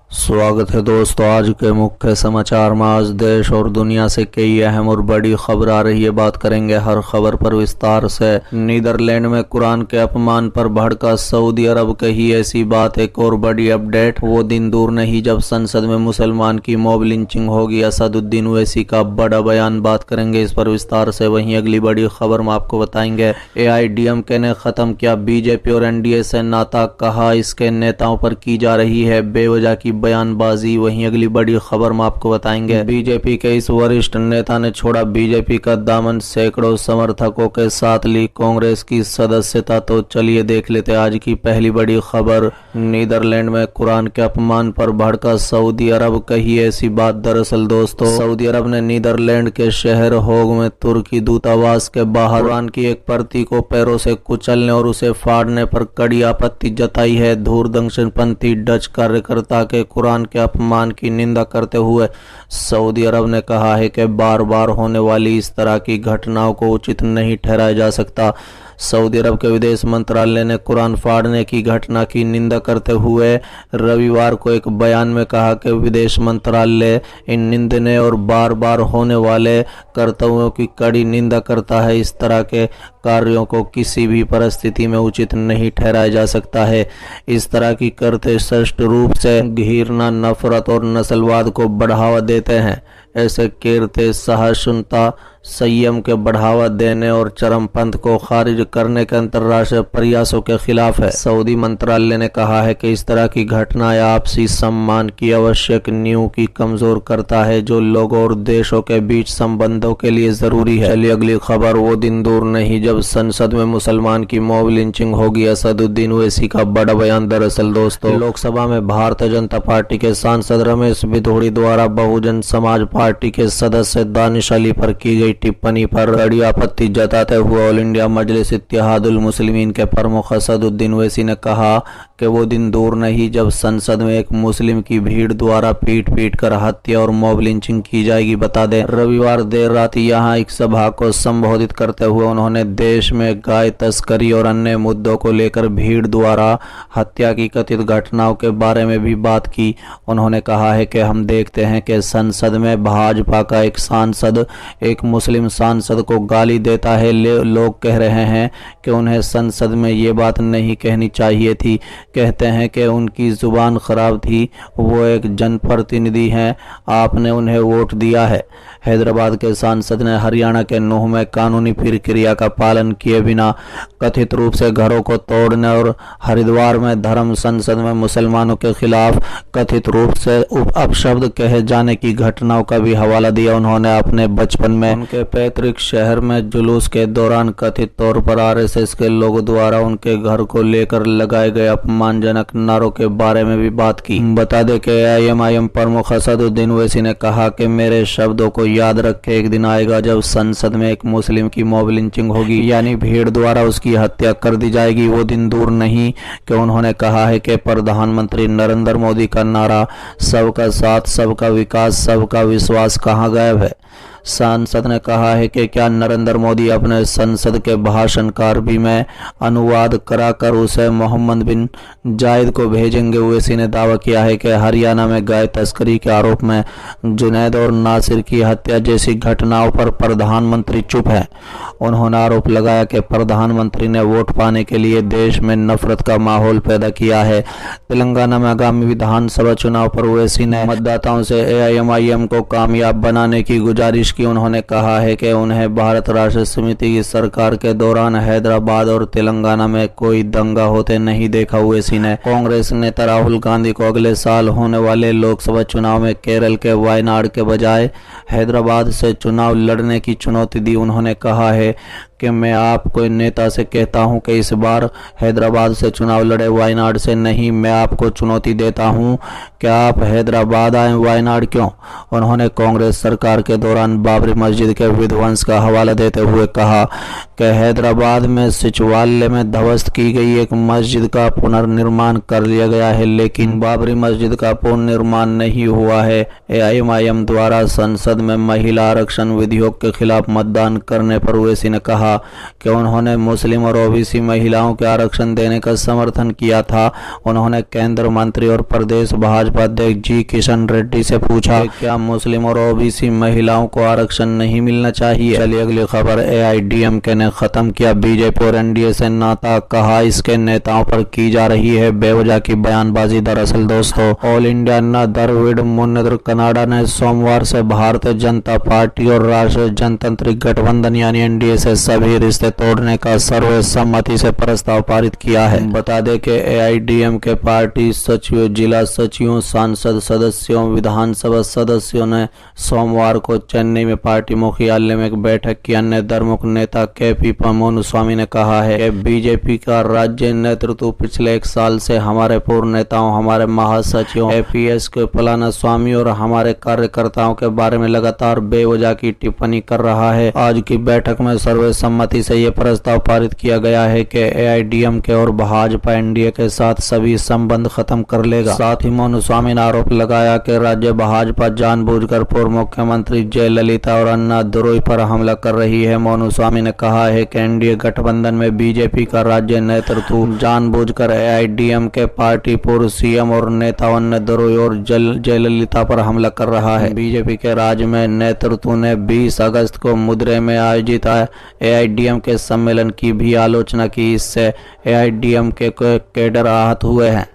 स्वागत है दोस्तों। आज के मुख्य समाचार में आज देश और दुनिया से कई अहम और बड़ी खबर आ रही है। बात करेंगे हर खबर पर विस्तार से। नीदरलैंड में कुरान के अपमान पर भड़का सऊदी अरब, कही ऐसी बात। एक और बड़ी अपडेट, वो दिन दूर नहीं जब संसद में मुसलमान की मॉब लिंचिंग होगी। असदुद्दीन ओवैसी का बड़ा बयान, बात करेंगे इस पर विस्तार से। वहीं अगली बड़ी खबर में आपको बताएंगे AIDMK ने खत्म किया बीजेपी और NDA से नाता, कहा इसके नेताओं पर की जा रही है बेवजह की बयानबाजी। वहीं अगली बड़ी खबर में आपको बताएंगे बीजेपी के इस वरिष्ठ नेता ने छोड़ा बीजेपी का दामन, सैकड़ों समर्थकों के साथ ली कांग्रेस की सदस्यता। तो चलिए देख लेते आज की पहली बड़ी खबर। नीदरलैंड में कुरान के अपमान पर भड़का सऊदी अरब, कही ऐसी बात। दरअसल दोस्तों, सऊदी अरब ने नीदरलैंड के शहर होग में तुर्की दूतावास के बाहर कुरान की एक प्रति को पैरों से कुचलने और उसे फाड़ने पर कड़ी आपत्ति जताई है। दूरदर्शनपंथी डच कार्यकर्ता के कुरान के अपमान की निंदा करते हुए सऊदी अरब ने कहा है कि बार बार होने वाली इस तरह की घटनाओं को उचित नहीं ठहराया जा सकता। सऊदी अरब के विदेश मंत्रालय ने कुरान फाड़ने की घटना की निंदा करते हुए रविवार को एक बयान में कहा कि विदेश मंत्रालय इन निंदनीय और बार बार होने वाले कर्तव्यों की कड़ी निंदा करता है। इस तरह के कार्यों को किसी भी परिस्थिति में उचित नहीं ठहराया जा सकता है। इस तरह की करते स्पष्ट रूप से घृणा, नफरत और नस्लवाद को बढ़ावा देते हैं। ऐसे करते सहिष्णुता, संयम के बढ़ावा देने और चरमपंथ को खारिज करने के अंतर्राष्ट्रीय प्रयासों के खिलाफ है। सऊदी मंत्रालय ने कहा है कि इस तरह की घटनाएं आपसी सम्मान की आवश्यक नींव की कमजोर करता है, जो लोगों और देशों के बीच संबंधों के लिए जरूरी है। चलिए अगली खबर, वो दिन दूर नहीं जब संसद में मुसलमान की मॉब लिंचिंग होगी। असदुद्दीन ओवैसी का बड़ा बयान। दरअसल दोस्तों, लोकसभा में भारतीय जनता पार्टी के सांसद रमेश बिधूड़ी द्वारा बहुजन समाज पार्टी के सदस्य दानिश अली पर की गई टिप्पणी पर कड़ी आपत्ति जताते हुए ऑल इंडिया मजलिस इत्तेहादुल मुस्लिमीन के प्रमुख असदुद्दीन ओवैसी ने कहा कि वो दिन दूर नहीं जब संसद में एक मुस्लिम की भीड़ द्वारा पीट पीट कर हत्या और मॉब लिंचिंग की जाएगी। बता दें, रविवार देर रात यहाँ एक सभा को संबोधित करते हुए उन्होंने देश में गाय तस्करी और अन्य मुद्दों को लेकर भीड़ द्वारा हत्या की कथित घटनाओं के बारे में भी बात की। उन्होंने कहा है कि हम देखते हैं कि संसद में भाजपा का एक सांसद एक मुस्लिम सांसद को गाली देता है। लोग कह रहे हैं कि उन्हें संसद में ये बात नहीं कहनी चाहिए थी। कहते हैं कि उनकी जुबान खराब थी, वो एक जनप्रतिनिधि हैं, आपने उन्हें वोट दिया है। हैदराबाद के सांसद ने हरियाणा के नूह में कानूनी प्रक्रिया का पालन किए बिना कथित रूप से घरों को तोड़ने और हरिद्वार में धर्म संसद में मुसलमानों के खिलाफ कथित रूप से अपशब्द कहे जाने की घटनाओं का भी हवाला दिया। उन्होंने अपने बचपन में उनके पैतृक शहर में जुलूस के दौरान कथित तौर पर RSS के लोगों द्वारा उनके घर को लेकर लगाए गए अपमानजनक नारों के बारे में भी बात की। बता दें कि AIMIM प्रमुख असदुद्दीन ओवैसी ने कहा कि मेरे शब्दों को याद रखे, एक दिन आएगा जब संसद में एक मुस्लिम की मॉब लिंचिंग होगी, यानी भीड़ द्वारा उसकी हत्या कर दी जाएगी। वो दिन दूर नहीं कि उन्होंने कहा है कि प्रधानमंत्री नरेंद्र मोदी का नारा सबका साथ, सबका विकास, सबका विश्वास कहाँ गायब है। सांसद ने कहा है कि क्या नरेंद्र मोदी अपने संसद के भाषण का अरबी में अनुवाद कराकर उसे मोहम्मद बिन जायद को भेजेंगे। ओवैसी ने दावा किया है कि हरियाणा में गाय तस्करी के आरोप में जुनैद और नासिर की हत्या जैसी घटनाओं पर प्रधानमंत्री चुप है। उन्होंने आरोप लगाया कि प्रधानमंत्री ने वोट पाने के लिए देश में नफरत का माहौल पैदा किया है। तेलंगाना में आगामी विधानसभा चुनाव पर ओवैसी ने मतदाताओं से AIMIM को कामयाब बनाने की गुजारिश की। उन्होंने कहा है कि उन्हें भारत राष्ट्र समिति की सरकार के दौरान हैदराबाद और तेलंगाना में कोई दंगा होते नहीं देखा। ओवैसी ने कांग्रेस नेता राहुल गांधी को अगले साल होने वाले लोकसभा चुनाव में केरल के वायनाड के बजाय हैदराबाद से चुनाव लड़ने की चुनौती दी। उन्होंने कहा है कि मैं आपको नेता से कहता हूं कि इस बार हैदराबाद से चुनाव लड़े, वायनाड से नहीं। मैं आपको चुनौती देता हूं कि आप हैदराबाद आए, वायनाड क्यों। उन्होंने कांग्रेस सरकार के दौरान बाबरी मस्जिद के विध्वंस का हवाला देते हुए कहा कि हैदराबाद में सचिवालय में ध्वस्त की गई एक मस्जिद का पुनर्निर्माण कर लिया गया है, लेकिन बाबरी मस्जिद का पुनर्निर्माण नहीं हुआ है। AIMIM द्वारा संसद में महिला आरक्षण विधेयक के खिलाफ मतदान करने पर ओवैसी ने कहा था कि उन्होंने मुस्लिम और ओबीसी महिलाओं के आरक्षण देने का समर्थन किया था। उन्होंने केंद्र मंत्री और प्रदेश भाजपा अध्यक्ष जी किशन रेड्डी से पूछा कि क्या मुस्लिम और ओबीसी महिलाओं को आरक्षण नहीं मिलना चाहिए। चलिए अगली खबर। एआईडीएमके ने खत्म किया बीजेपी और एनडीए से नाता, कहा इसके नेताओं पर की जा रही है बेवजह की बयानबाजी। दरअसल दोस्तों, ऑल इंडिया अन्ना द्रविड़ मुन्नेत्र कनाडा ने सोमवार से भारतीय जनता पार्टी और राष्ट्रीय जनतांत्रिक गठबंधन यानी एनडीए से सभी रिश्ते तोड़ने का सर्वसम्मति से प्रस्ताव पारित किया है। बता दें कि एआईडीएमके पार्टी सचिवों, जिला सचिवों, सांसद सदस्यों, विधानसभा सदस्यों ने सोमवार को चेन्नई में पार्टी मुख्यालय में एक बैठक की। अन्य प्रमुख नेता केपी पम्मुनुस्वामी ने कहा है कि बीजेपी का राज्य नेतृत्व पिछले एक साल से हमारे पूर्व नेताओं, हमारे महासचिव एपीएस के पलानीस्वामी और हमारे कार्यकर्ताओं के बारे में लगातार बेवजह की टिप्पणी कर रहा है। आज की बैठक में सर्वसम्मति से यह प्रस्ताव पारित किया गया है कि एआईडीएमके और भाजपा एनडीए के साथ सभी संबंध खत्म कर लेगा। साथ ही मुनुस्वामी ने आरोप लगाया कि राज्य भाजपा जानबूझकर पूर्व मुख्यमंत्री जयललिता और अन्ना दुरई पर हमला कर रही है। मुनुस्वामी ने कहा है कि एनडीए गठबंधन में बीजेपी का राज्य नेतृत्व जानबूझकर एआईडीएमके पार्टी पूर्व सीएम और नेता अन्ना दुरई और जयललिता पर हमला कर रहा है। बीजेपी के राज्य में नेतृत्व ने 20 अगस्त को मदुरै में आयोजित एआईडीएमके सम्मेलन की भी आलोचना की। इससे एआईडीएमके के कैडर आहत हुए हैं।